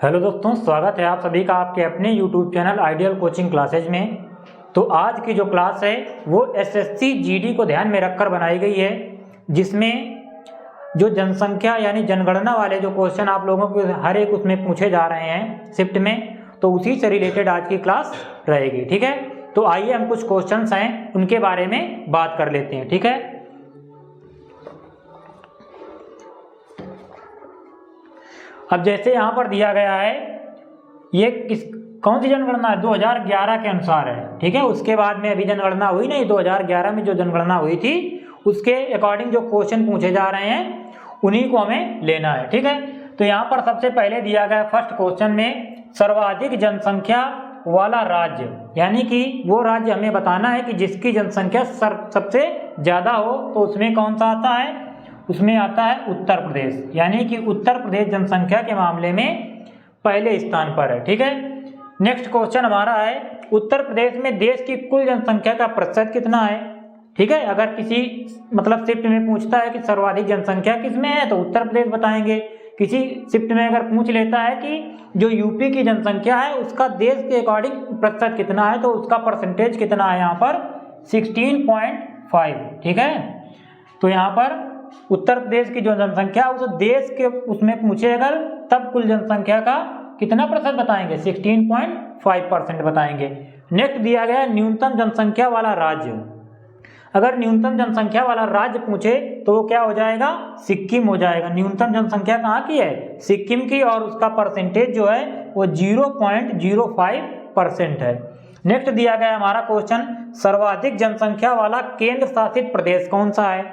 Hello दोस्तों, स्वागत है आप सभी का आपके अपने YouTube channel ideal coaching classes में। तो आज की जो क्लास है वो एसएससी जीडी को ध्यान में रखकर बनाई गई है, जिसमें जो जनसंख्या यानी जनगणना वाले जो क्वेश्चन आप लोगों को हर एक उसमें पूछे जा रहे हैं शिफ्ट में, तो उसी से रिलेटेड आज की क्लास रहेगी। ठीक है, तो आइए हम कुछ क्वेश्चंस हैं उनके बारे में बात कर लेते हैं। ठीक है, अब जैसे यहाँ पर दिया गया है, ये कौन सी जनगणना है? 2011 के अनुसार है। ठीक है, उसके बाद में अभी जनगणना हुई नहीं, 2011 में जो जनगणना हुई थी उसके अकॉर्डिंग जो क्वेश्चन पूछे जा रहे हैं उन्हीं को हमें लेना है। ठीक है, तो यहाँ पर सबसे पहले दिया गया फर्स्ट क्वेश्चन में सर्वाधिक जनसंख्या वाला राज्य, यानी कि वो राज्य हमें बताना है कि जिसकी जनसंख्या सबसे ज्यादा हो, तो उसमें कौन सा आता है? उसमें आता है उत्तर प्रदेश, यानी कि उत्तर प्रदेश जनसंख्या के मामले में पहले स्थान पर है। ठीक है, नेक्स्ट क्वेश्चन हमारा है उत्तर प्रदेश में देश की कुल जनसंख्या का प्रतिशत कितना है? ठीक है, अगर किसी शिफ्ट में पूछता है कि सर्वाधिक जनसंख्या किसमें है, तो उत्तर प्रदेश बताएंगे। किसी शिफ्ट में अगर पूछ लेता है कि जो यूपी की जनसंख्या है उसका देश के अकॉर्डिंग प्रतिशत कितना है, तो उसका परसेंटेज कितना है यहाँ पर? 16.5। ठीक है, तो यहाँ पर उत्तर प्रदेश की जो जनसंख्या उस देश के उसमें पूछे अगर, तब कुल जनसंख्या का कितना प्रतिशत बताएंगे? 16.5% बताएंगे। नेक्स्ट दिया गया न्यूनतम जनसंख्या वाला राज्य। अगर न्यूनतम जनसंख्या वाला राज्य पूछे तो वो क्या हो जाएगा? सिक्किम हो जाएगा। न्यूनतम जनसंख्या कहाँ की है? सिक्किम की, और उसका परसेंटेज जो है वो 0.05% है। नेक्स्ट दिया गया हमारा क्वेश्चन सर्वाधिक जनसंख्या वाला केंद्र शासित प्रदेश कौन सा है?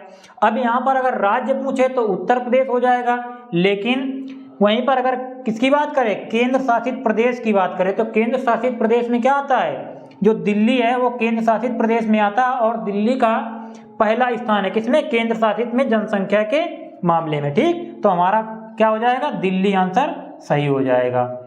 अब यहाँ पर अगर राज्य पूछे तो उत्तर प्रदेश हो जाएगा, लेकिन वहीं पर अगर किसकी बात करें, केंद्र शासित प्रदेश की बात करें, तो केंद्र शासित प्रदेश में क्या आता है? जो दिल्ली है वो केंद्र शासित प्रदेश में आता है, और दिल्ली का पहला स्थान है किसमें? केंद्र शासित में जनसंख्या के मामले में। ठीक, तो हमारा क्या हो जाएगा? दिल्ली आंसर सही हो जाएगा।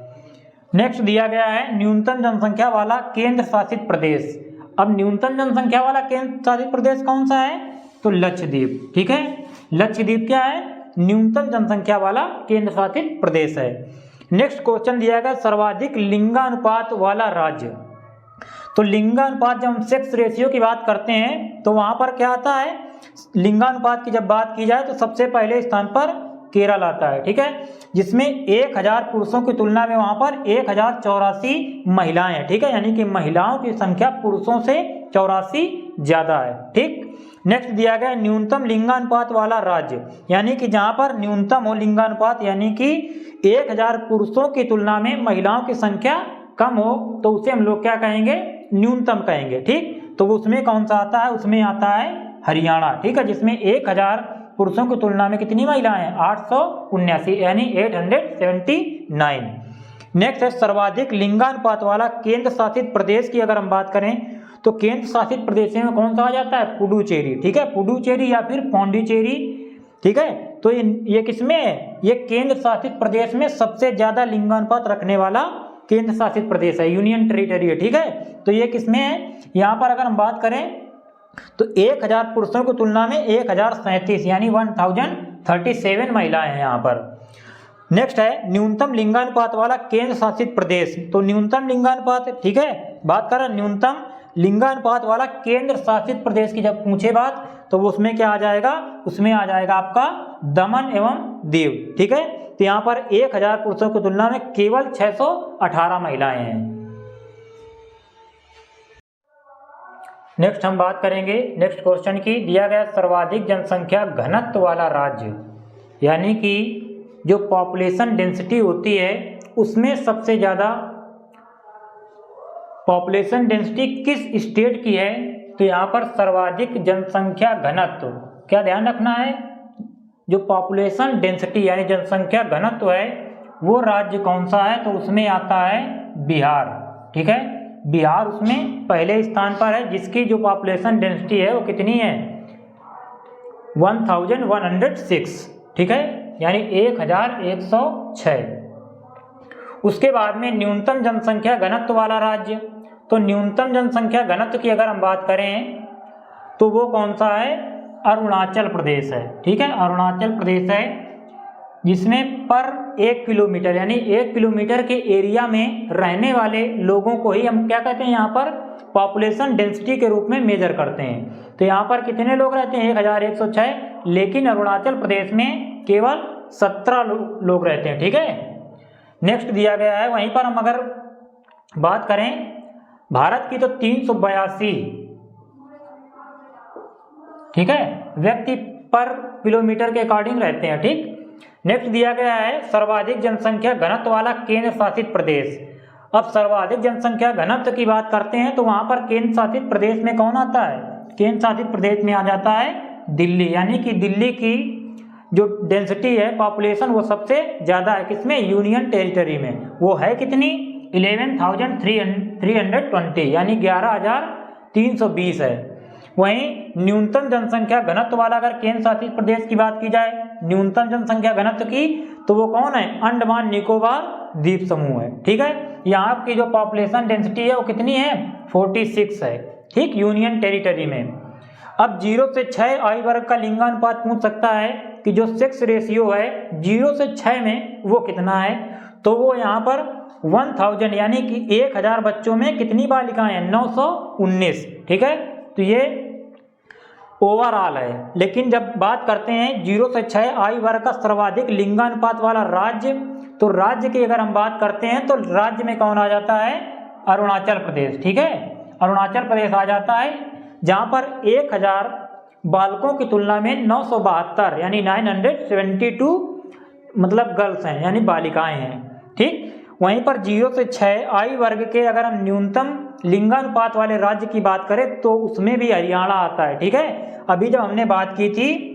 नेक्स्ट दिया गया है न्यूनतम जनसंख्या वाला केंद्र शासित प्रदेश। अब न्यूनतम जनसंख्या वाला केंद्र शासित प्रदेश कौन सा है? तो लक्षद्वीप। ठीक है, लक्षद्वीप क्या है? न्यूनतम जनसंख्या वाला केंद्र शासित प्रदेश है। नेक्स्ट क्वेश्चन दिया गया सर्वाधिक लिंगानुपात वाला राज्य। तो लिंगानुपात, जब हम सेक्स रेशियो की बात करते हैं तो वहां पर क्या आता है? लिंगानुपात की जब बात की जाए तो सबसे पहले स्थान पर केरल आता है। ठीक है, जिसमें 1000 पुरुषों की तुलना में वहां पर 1084 महिलाएं हैं। ठीक है, यानी कि महिलाओं की संख्या पुरुषों से 84 ज्यादा है। ठीक, नेक्स्ट दिया गया न्यूनतम लिंगानुपात वाला राज्य, यानी कि जहां पर न्यूनतम हो लिंगानुपात, यानी कि 1000 पुरुषों की तुलना में महिलाओं की संख्या कम हो, तो उसे हम लोग क्या कहेंगे? न्यूनतम कहेंगे। ठीक, तो उसमें कौन सा आता है? उसमें आता है हरियाणा। ठीक है, जिसमें 1000 पुरुषों की तुलना में कितनी महिलाएं हैं? 879, यानी 879। नेक्स्ट है सर्वाधिक लिंगानुपात वाला केंद्र शासित प्रदेश की अगर हम बात करें तो केंद्र शासित प्रदेशों में कौन सा आ जाता है? पुडुचेरी। ठीक है, पुडुचेरी या फिर पौंडीचेरी। ठीक है, तो ये किसमें है? ये केंद्र शासित प्रदेश में सबसे ज्यादा लिंगानुपात रखने वाला केंद्र शासित प्रदेश है, यूनियन टेरिटरी है। ठीक है, तो ये किसमें है? यहाँ पर अगर हम बात करें तो 1000 पुरुषों की तुलना में 1037, यानी 1037 महिलाएं हैं यहाँ पर। नेक्स्ट है न्यूनतम लिंगानुपात वाला केंद्र शासित प्रदेश। तो न्यूनतम लिंगानुपात, ठीक है, बात कर रहे न्यूनतम लिंगानुपात वाला केंद्र शासित प्रदेश की जब पूछे बात, तो वो उसमें क्या आ जाएगा? उसमें आ जाएगा आपका दमन एवं दीव। ठीक है, तो यहाँ पर 1000 पुरुषों की तुलना में केवल 618 महिलाएं हैं। नेक्स्ट हम बात करेंगे नेक्स्ट क्वेश्चन की। दिया गया सर्वाधिक जनसंख्या घनत्व वाला राज्य, यानी कि जो पॉपुलेशन डेंसिटी होती है उसमें सबसे ज्यादा पॉपुलेशन डेंसिटी किस स्टेट की है? तो यहाँ पर सर्वाधिक जनसंख्या घनत्व, क्या ध्यान रखना है? जो पॉपुलेशन डेंसिटी यानी जनसंख्या घनत्व है वो राज्य कौन सा है? तो उसमें आता है बिहार। ठीक है, बिहार उसमें पहले स्थान पर है, जिसकी जो पॉपुलेशन डेंसिटी है वो कितनी है? 1106। ठीक है, यानी 1106। उसके बाद में न्यूनतम जनसंख्या घनत्व वाला राज्य। तो न्यूनतम जनसंख्या घनत्व की अगर हम बात करें तो वो कौन सा है? अरुणाचल प्रदेश है। ठीक है, अरुणाचल प्रदेश है। जिसमें पर 1 किलोमीटर यानी 1 किलोमीटर के एरिया में रहने वाले लोगों को ही हम क्या कहते हैं यहाँ पर पॉपुलेशन डेंसिटी के रूप में मेजर करते हैं। तो यहाँ पर कितने लोग रहते हैं 1106, लेकिन अरुणाचल प्रदेश में केवल 17 लोग रहते हैं। ठीक है, नेक्स्ट दिया गया है, वहीं पर हम अगर बात करें भारत की तो 382 ठीक है व्यक्ति पर किलोमीटर के अकॉर्डिंग रहते हैं। ठीक, नेक्स्ट दिया गया है सर्वाधिक जनसंख्या घनत्व वाला केंद्र शासित प्रदेश। अब सर्वाधिक जनसंख्या घनत्व की बात करते हैं तो वहां पर केंद्र शासित प्रदेश में कौन आता है? केंद्र शासित प्रदेश में आ जाता है दिल्ली, यानी कि दिल्ली की जो डेंसिटी है पॉपुलेशन वो सबसे ज्यादा है किसमें? यूनियन टेरिटरी में। वो है कितनी? 11,320 यानी 11,320 है। वहीं न्यूनतम जनसंख्या घनत्व वाला अगर केंद्र शासित प्रदेश की बात की जाए न्यूनतम जनसंख्या घनत्व की, तो वो कौन है? अंडमान निकोबार द्वीप समूह है। ठीक है, यहाँ की जो पॉपुलेशन डेंसिटी है वो कितनी है? 46 है। ठीक, यूनियन टेरिटरी में। अब 0 से 6 आयु वर्ग का लिंगानुपात पूछ सकता है कि जो सेक्स रेशियो है 0 से 6 में वो कितना है? तो वो यहाँ पर 1000 यानी कि 1000 बच्चों में कितनी बालिकाएं हैं? 919। ठीक है, तो ये ओवरऑल है। लेकिन जब बात करते हैं 0 से 6 आयु वर्ग का सर्वाधिक लिंगानुपात वाला राज्य, तो राज्य की अगर हम बात करते हैं तो राज्य में कौन आ जाता है? अरुणाचल प्रदेश। ठीक है, अरुणाचल प्रदेश आ जाता है, जहां पर 1000 बालकों की तुलना में 972 यानी 972 मतलब गर्ल्स हैं यानी बालिकाएं हैं। ठीक, वहीं पर 0 से 6 आयु वर्ग के अगर हम न्यूनतम लिंगानुपात वाले राज्य की बात करें तो उसमें भी हरियाणा आता है। ठीक है, अभी जब हमने बात की थी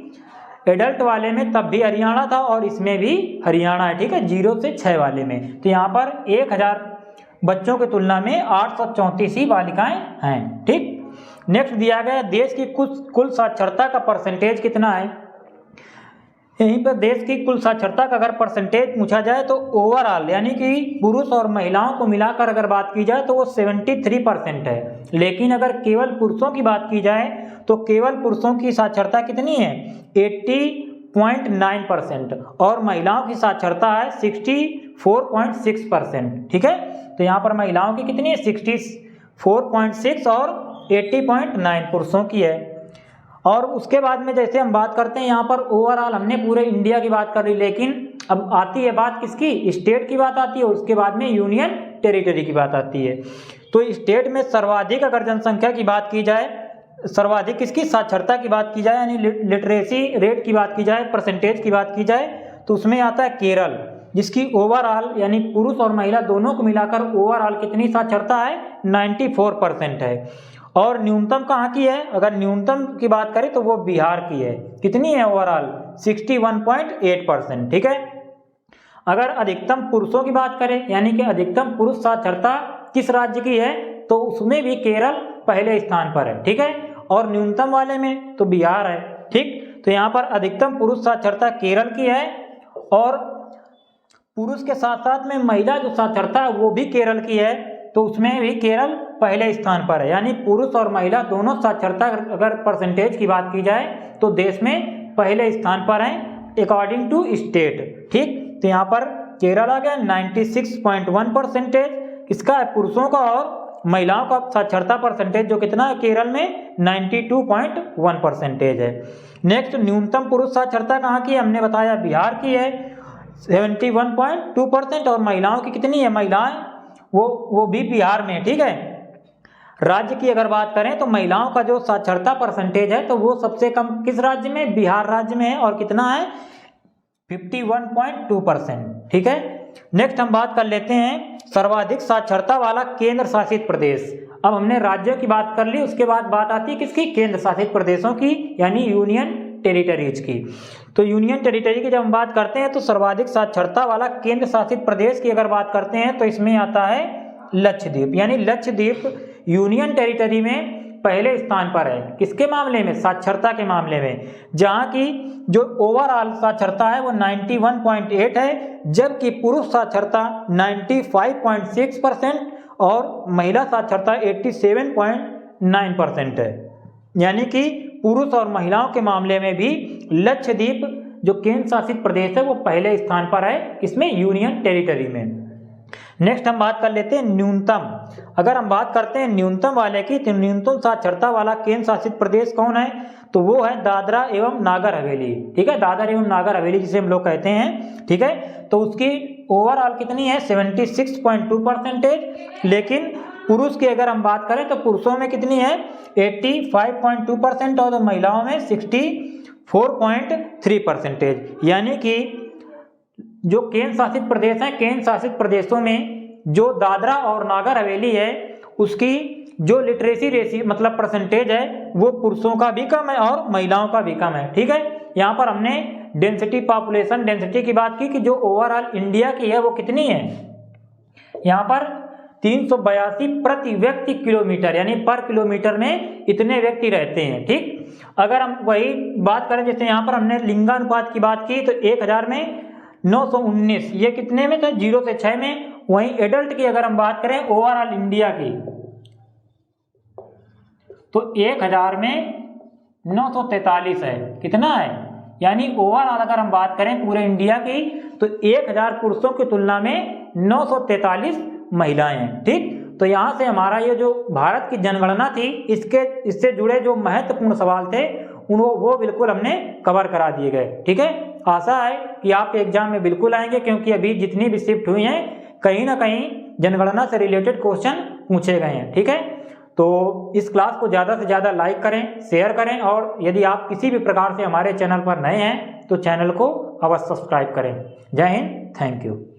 एडल्ट वाले में तब भी हरियाणा था और इसमें भी हरियाणा है। ठीक है, 0 से 6 वाले में। तो यहाँ पर 1000 बच्चों की तुलना में 834 ही बालिकाएं हैं। ठीक, नेक्स्ट दिया गया देश की कुल साक्षरता का परसेंटेज कितना है? यहीं पर देश की कुल साक्षरता का अगर परसेंटेज पूछा जाए तो ओवरऑल यानी कि पुरुष और महिलाओं को मिलाकर अगर बात की जाए तो वो 73% है। लेकिन अगर केवल पुरुषों की बात की जाए तो केवल पुरुषों की साक्षरता कितनी है? 80.9% और महिलाओं की साक्षरता है 64.6%। ठीक है, तो यहाँ पर महिलाओं की कितनी है? 64.6 और 80.9 पुरुषों की है। और उसके बाद में जैसे हम बात करते हैं यहाँ पर ओवरऑल हमने पूरे इंडिया की बात कर ली, लेकिन अब आती है बात किसकी? स्टेट की बात आती है और उसके बाद में यूनियन टेरिटरी की बात आती है। तो स्टेट में सर्वाधिक अगर जनसंख्या की बात की जाए, सर्वाधिक किसकी? साक्षरता की बात की जाए यानी लिटरेसी रेट की बात की जाए, परसेंटेज की बात की जाए तो उसमें आता है केरल, जिसकी ओवरऑल यानी पुरुष और महिला दोनों को मिलाकर ओवरऑल कितनी साक्षरता है? 94% है। और न्यूनतम कहाँ की है? अगर न्यूनतम की बात करें तो वो बिहार की है। कितनी है ओवरऑल? 61.8%। ठीक है, अगर अधिकतम पुरुषों की बात करें यानी कि अधिकतम पुरुष साक्षरता किस राज्य की है तो उसमें भी केरल पहले स्थान पर है। ठीक है, और न्यूनतम वाले में तो बिहार है। ठीक, तो यहाँ पर अधिकतम पुरुष साक्षरता केरल की है और पुरुष के साथ साथ में महिला जो साक्षरता है वो भी केरल की है, तो उसमें भी केरल पहले स्थान पर है। यानी पुरुष और महिला दोनों साक्षरता अगर परसेंटेज की बात की जाए तो देश में पहले स्थान पर हैं अकॉर्डिंग टू स्टेट। ठीक, तो यहाँ पर केरल आ गया 96.1%। इसका है पुरुषों का, और महिलाओं का साक्षरता परसेंटेज जो कितना है केरल में 92.1% है। नेक्स्ट न्यूनतम पुरुष साक्षरता कहाँ की? हमने बताया बिहार की है 71.2% और महिलाओं की कितनी है? महिलाएं वो भी बिहार में। ठीक है, राज्य की अगर बात करें तो महिलाओं का जो साक्षरता परसेंटेज है तो वो सबसे कम किस राज्य में? बिहार राज्य में है और कितना है? 51.2%। ठीक है, नेक्स्ट हम बात कर लेते हैं सर्वाधिक साक्षरता वाला केंद्र शासित प्रदेश। अब हमने राज्यों की बात कर ली, उसके बाद बात आती है किसकी? केंद्र शासित प्रदेशों की यानी यूनियन टेरिटरीज की। तो यूनियन टेरिटरी की जब हम बात करते हैं तो सर्वाधिक साक्षरता वाला केंद्र शासित प्रदेश की अगर बात करते हैं तो इसमें आता है लक्षद्वीप, यानी लक्षद्वीप यूनियन टेरिटरी में पहले स्थान पर है। किसके मामले में? साक्षरता के मामले में, जहां की जो ओवरऑल साक्षरता है वो 91.8 है, जबकि पुरुष साक्षरता 95.6% और महिला साक्षरता 87.9% है। यानी कि पुरुष और महिलाओं के मामले में भी लक्षद्वीप जो केंद्र शासित प्रदेश है वो पहले स्थान पर है, किसमें, यूनियन टेरिटरी में। नेक्स्ट हम बात कर लेते हैं न्यूनतम। अगर हम बात करते हैं न्यूनतम वाले की, तो न्यूनतम साक्षरता वाला केंद्र शासित प्रदेश कौन है, तो वो है दादरा एवं नागर हवेली। ठीक है, दादरा एवं नागर हवेली जिसे हम लोग कहते हैं। ठीक है, तो उसकी ओवरऑल कितनी है, 76.2%। लेकिन पुरुष की अगर हम बात करें तो पुरुषों में कितनी है, 85.2% और महिलाओं में 64.3%। यानी कि जो केंद्र शासित प्रदेश हैं, केंद्र शासित प्रदेशों में जो दादरा और नागर हवेली है उसकी जो लिटरेसी रेशियो मतलब परसेंटेज है वो पुरुषों का भी कम है और महिलाओं का भी कम है। ठीक है, यहाँ पर हमने डेंसिटी, पॉपुलेशन डेंसिटी की बात की कि जो ओवरऑल इंडिया की है वो कितनी है, यहाँ पर 382 प्रति व्यक्ति किलोमीटर, यानी पर किलोमीटर में इतने व्यक्ति रहते हैं। ठीक, अगर हम वही बात करें जैसे यहाँ पर हमने लिंगानुपात की बात की तो 1000 में 919, ये कितने में, तो 0 से 6 में। वहीं एडल्ट की अगर हम बात करें ओवरऑल इंडिया की तो 1000 में 943 है, कितना है, यानी ओवरऑल अगर हम बात करें पूरे इंडिया की तो 1000 पुरुषों की तुलना में 943 महिलाएं हैं। ठीक, तो यहाँ से हमारा ये जो भारत की जनगणना थी इससे जुड़े जो महत्वपूर्ण सवाल थे वो बिल्कुल हमने कवर करा दिए गए। ठीक है, आशा है कि आप एग्जाम में बिल्कुल आएंगे, क्योंकि अभी जितनी भी शिफ्ट हुई हैं कहीं ना कहीं जनगणना से रिलेटेड क्वेश्चन पूछे गए हैं। ठीक है, तो इस क्लास को ज़्यादा से ज़्यादा लाइक करें, शेयर करें, और यदि आप किसी भी प्रकार से हमारे चैनल पर नए हैं तो चैनल को अवश्य सब्सक्राइब करें। जय हिंद, थैंक यू।